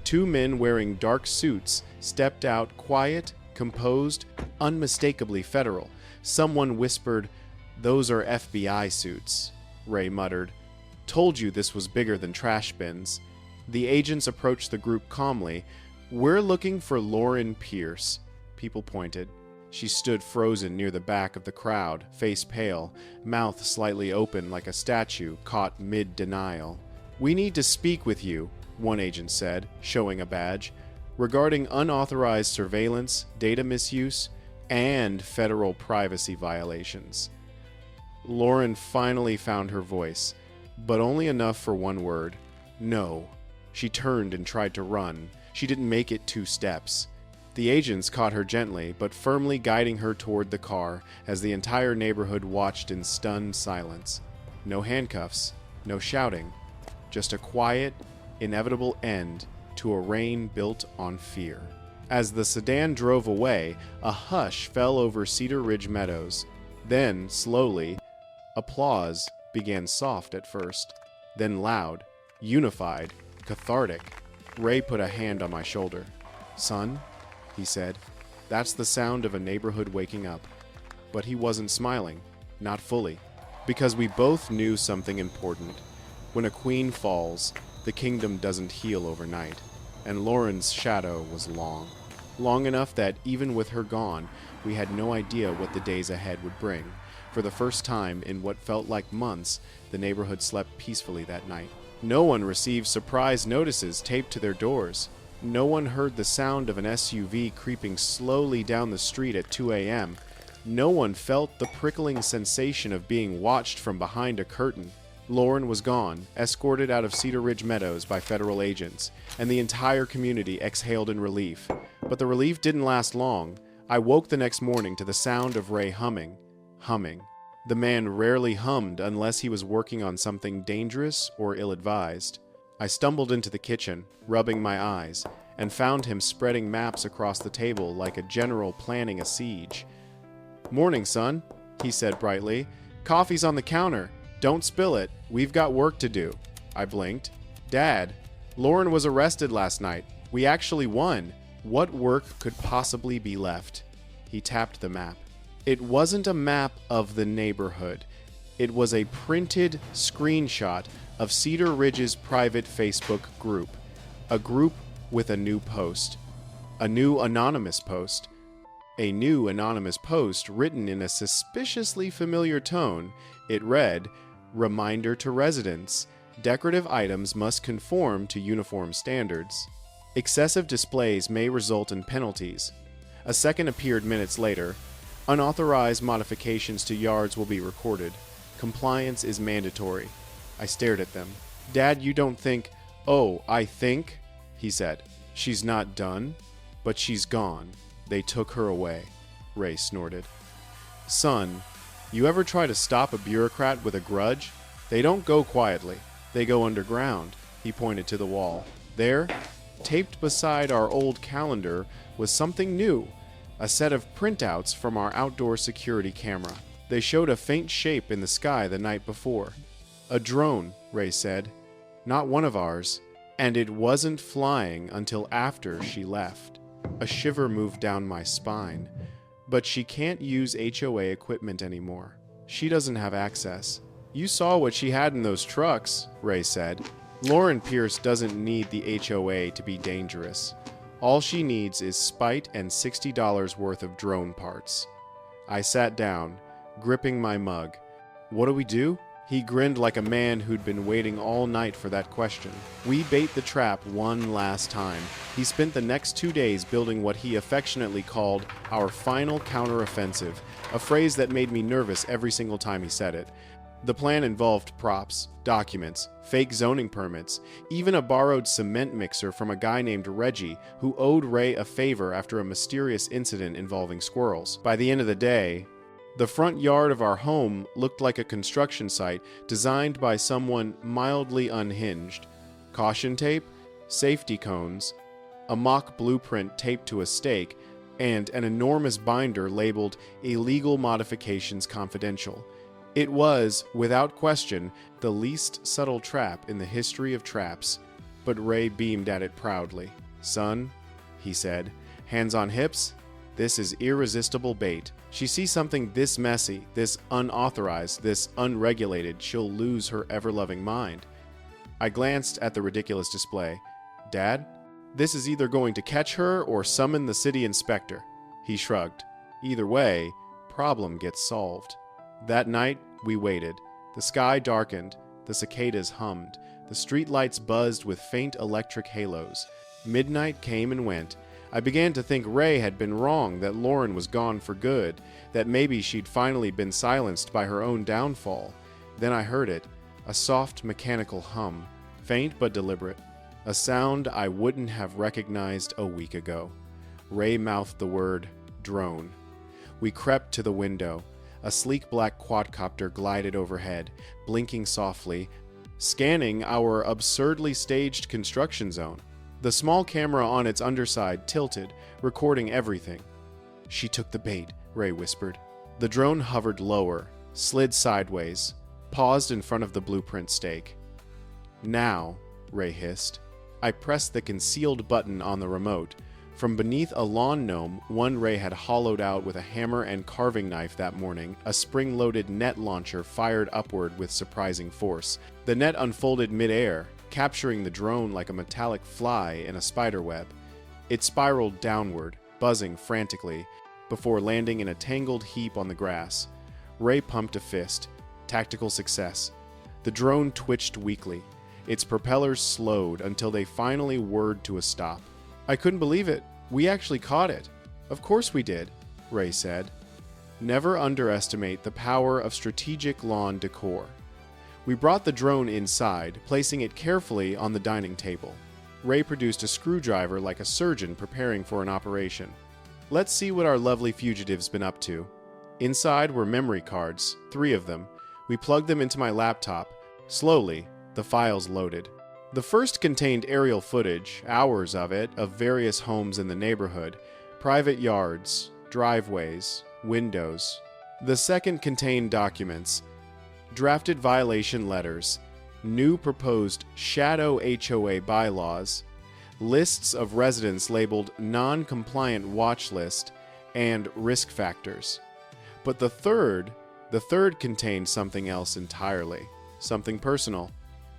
Two men wearing dark suits stepped out, quiet, composed, unmistakably federal. Someone whispered, "Those are FBI suits." Ray muttered, "Told you this was bigger than trash bins." The agents approached the group calmly. "We're looking for Lauren Pierce." People pointed. She stood frozen near the back of the crowd, face pale, mouth slightly open like a statue caught mid-denial. "We need to speak with you," one agent said, showing a badge, "regarding unauthorized surveillance, data misuse, and federal privacy violations." Lauren finally found her voice, but only enough for one word. "No." She turned and tried to run. She didn't make it 2 steps. The agents caught her gently, but firmly guiding her toward the car as the entire neighborhood watched in stunned silence. No handcuffs, no shouting, just a quiet, inevitable end to a reign built on fear. As the sedan drove away, a hush fell over Cedar Ridge Meadows. Then, slowly, applause began soft at first, then loud, unified, cathartic. Ray put a hand on my shoulder. "Son," he said, "that's the sound of a neighborhood waking up." But he wasn't smiling, not fully, because we both knew something important. When a queen falls, the kingdom doesn't heal overnight, and Lauren's shadow was long. Long enough that even with her gone, we had no idea what the days ahead would bring. For the first time in what felt like months, the neighborhood slept peacefully that night. No one received surprise notices taped to their doors. No one heard the sound of an SUV creeping slowly down the street at 2 a.m. No one felt the prickling sensation of being watched from behind a curtain. Lauren was gone, escorted out of Cedar Ridge Meadows by federal agents, and the entire community exhaled in relief. But the relief didn't last long. I woke the next morning to the sound of Ray humming. The man rarely hummed unless he was working on something dangerous or ill-advised. I stumbled into the kitchen, rubbing my eyes, and found him spreading maps across the table like a general planning a siege. "Morning, son," he said brightly. "Coffee's on the counter. Don't spill it. We've got work to do." I blinked. "Dad, Lauren was arrested last night. We actually won. What work could possibly be left?" He tapped the map. It wasn't a map of the neighborhood. It was a printed screenshot of Cedar Ridge's private Facebook group. A group with a new post. A new anonymous post. A new anonymous post written in a suspiciously familiar tone. It read, "Reminder to residents. Decorative items must conform to uniform standards. Excessive displays may result in penalties." A second appeared minutes later. "Unauthorized modifications to yards will be recorded. Compliance is mandatory." I stared at them. "Dad, you don't think—" "Oh, I think," he said. "She's not done, but she's gone. They took her away," Ray snorted. "Son, you ever try to stop a bureaucrat with a grudge? They don't go quietly. They go underground." He pointed to the wall. There, taped beside our old calendar, was something new. A set of printouts from our outdoor security camera. They showed a faint shape in the sky the night before. "A drone," Ray said. "Not one of ours. And it wasn't flying until after she left." A shiver moved down my spine. "But she can't use HOA equipment anymore. She doesn't have access." "You saw what she had in those trucks," Ray said. "Lauren Pierce doesn't need the HOA to be dangerous. All she needs is spite and $60 worth of drone parts." I sat down, gripping my mug. "What do we do?" He grinned like a man who'd been waiting all night for that question. "We bait the trap one last time." He spent the next 2 days building what he affectionately called our final counteroffensive, a phrase that made me nervous every single time he said it. The plan involved props, documents, fake zoning permits, even a borrowed cement mixer from a guy named Reggie who owed Ray a favor after a mysterious incident involving squirrels. By the end of the day, the front yard of our home looked like a construction site designed by someone mildly unhinged. Caution tape, safety cones, a mock blueprint taped to a stake, and an enormous binder labeled "Illegal Modifications Confidential." It was, without question, the least subtle trap in the history of traps, but Ray beamed at it proudly. "Son," he said, hands on hips, "this is irresistible bait. She sees something this messy, this unauthorized, this unregulated, she'll lose her ever-loving mind." I glanced at the ridiculous display. "Dad, this is either going to catch her or summon the city inspector." He shrugged. "Either way, problem gets solved." That night, we waited. The sky darkened, the cicadas hummed, the streetlights buzzed with faint electric halos. Midnight came and went. I began to think Ray had been wrong, that Lauren was gone for good, that maybe she'd finally been silenced by her own downfall. Then I heard it, a soft mechanical hum, faint but deliberate, a sound I wouldn't have recognized a week ago. Ray mouthed the word, "drone." We crept to the window. A sleek black quadcopter glided overhead, blinking softly, scanning our absurdly staged construction zone. The small camera on its underside tilted, recording everything. "She took the bait," Ray whispered. The drone hovered lower, slid sideways, paused in front of the blueprint stake. "Now," Ray hissed. I pressed the concealed button on the remote. From beneath a lawn gnome one Ray had hollowed out with a hammer and carving knife that morning, a spring-loaded net launcher fired upward with surprising force. The net unfolded mid-air, capturing the drone like a metallic fly in a spiderweb. It spiraled downward, buzzing frantically, before landing in a tangled heap on the grass. Ray pumped a fist. Tactical success. The drone twitched weakly. Its propellers slowed until they finally whirred to a stop. I couldn't believe it. "We actually caught it." "Of course we did," Ray said. Never underestimate the power of strategic lawn decor. We brought the drone inside, placing it carefully on the dining table. Ray produced a screwdriver like a surgeon preparing for an operation. Let's see what our lovely fugitive's been up to. Inside were memory cards, 3 of them. We plugged them into my laptop. Slowly, the files loaded. The first contained aerial footage, hours of it, of various homes in the neighborhood, private yards, driveways, windows. The second contained documents, drafted violation letters, new proposed shadow HOA bylaws, lists of residents labeled non-compliant watch list, and risk factors. But the third contained something else entirely, something personal.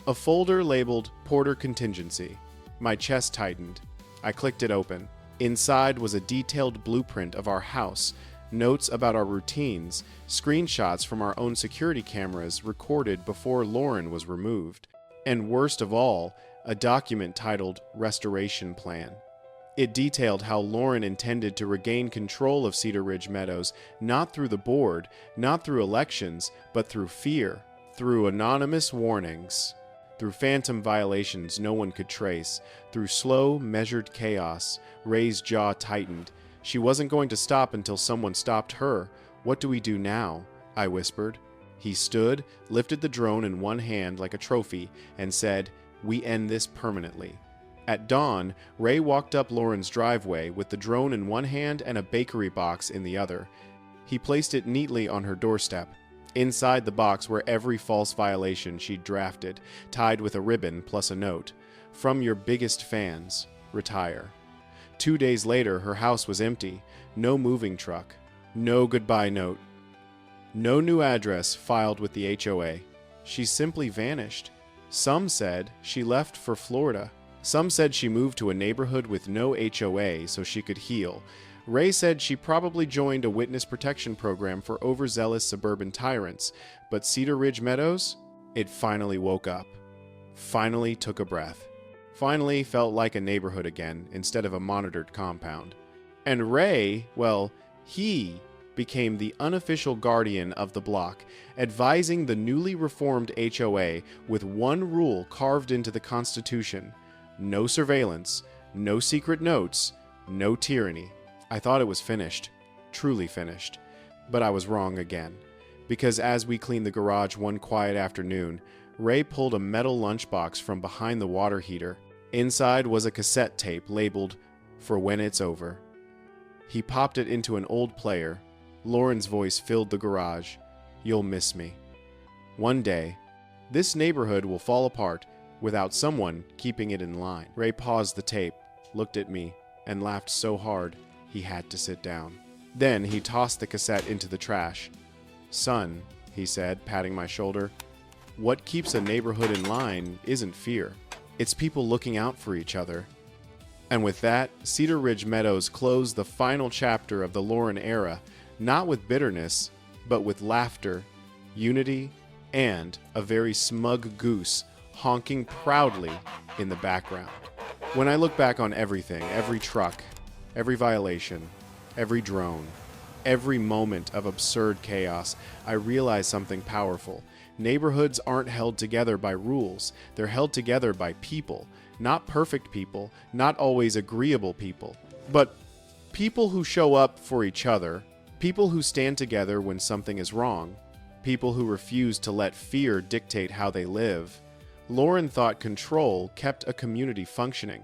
A folder labeled Porter Contingency. My chest tightened. I clicked it open. Inside was a detailed blueprint of our house, notes about our routines, screenshots from our own security cameras recorded before Lauren was removed, and worst of all, a document titled Restoration Plan. It detailed how Lauren intended to regain control of Cedar Ridge Meadows, not through the board, not through elections, but through fear, through anonymous warnings, through phantom violations no one could trace, through slow, measured chaos. Ray's jaw tightened. She wasn't going to stop until someone stopped her. What do we do now? I whispered. He stood, lifted the drone in one hand like a trophy, and said, "We end this permanently." At dawn, Ray walked up Lauren's driveway with the drone in one hand and a bakery box in the other. He placed it neatly on her doorstep. Inside the box were every false violation she'd drafted, tied with a ribbon plus a note. "From your biggest fans, retire." 2 days later, her house was empty. No moving truck. No goodbye note. No new address filed with the HOA. She simply vanished. Some said she left for Florida. Some said she moved to a neighborhood with no HOA so she could heal. Ray said she probably joined a witness protection program for overzealous suburban tyrants, but Cedar Ridge Meadows? It finally woke up. Finally took a breath. Finally felt like a neighborhood again instead of a monitored compound. And Ray, well, he became the unofficial guardian of the block, advising the newly reformed HOA with one rule carved into the Constitution: no surveillance, no secret notes, no tyranny. I thought it was finished, truly finished, but I was wrong again, because as we cleaned the garage one quiet afternoon, Ray pulled a metal lunchbox from behind the water heater. Inside was a cassette tape labeled, "For When It's Over." He popped it into an old player. Lauren's voice filled the garage. "You'll miss me. One day, this neighborhood will fall apart without someone keeping it in line." Ray paused the tape, looked at me, and laughed so hard he had to sit down. Then he tossed the cassette into the trash. "Son," he said, patting my shoulder, "what keeps a neighborhood in line isn't fear. It's people looking out for each other." And with that, Cedar Ridge Meadows closed the final chapter of the Lauren era, not with bitterness, but with laughter, unity, and a very smug goose honking proudly in the background. When I look back on everything, every truck, every violation, every drone, every moment of absurd chaos, I realize something powerful. Neighborhoods aren't held together by rules. They're held together by people. Not perfect people, not always agreeable people, but people who show up for each other, people who stand together when something is wrong, people who refuse to let fear dictate how they live. Lauren thought control kept a community functioning,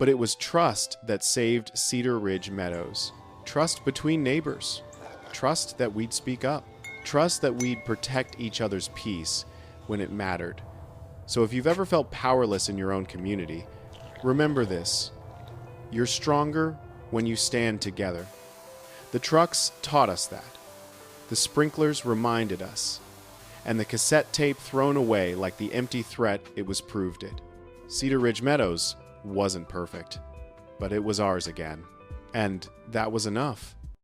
but it was trust that saved Cedar Ridge Meadows. Trust between neighbors. Trust that we'd speak up. Trust that we'd protect each other's peace when it mattered. So if you've ever felt powerless in your own community, remember this: you're stronger when you stand together. The trucks taught us that. The sprinklers reminded us. And the cassette tape thrown away like the empty threat it was proved it. Cedar Ridge Meadows wasn't perfect, but it was ours again. And that was enough.